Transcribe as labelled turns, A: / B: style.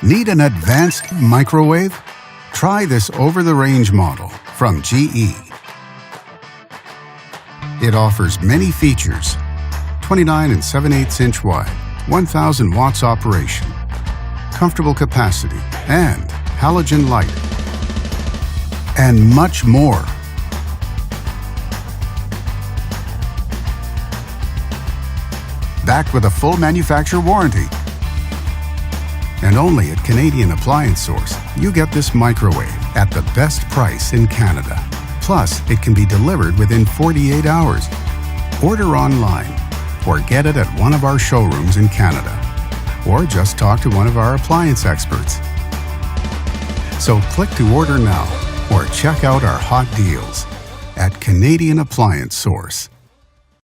A: Need an advanced microwave? Try this over-the-range model from GE. It offers many features: 29 7/8" wide, 1,000 watts operation, comfortable capacity, and halogen light, and much more. Backed with a full manufacturer warranty. And only at Canadian Appliance Source, you get this microwave at the best price in Canada. Plus, it can be delivered within 48 hours. Order online or get it at one of our showrooms in Canada. Or just talk to one of our appliance experts. So click to order now or check out our hot deals at Canadian Appliance Source.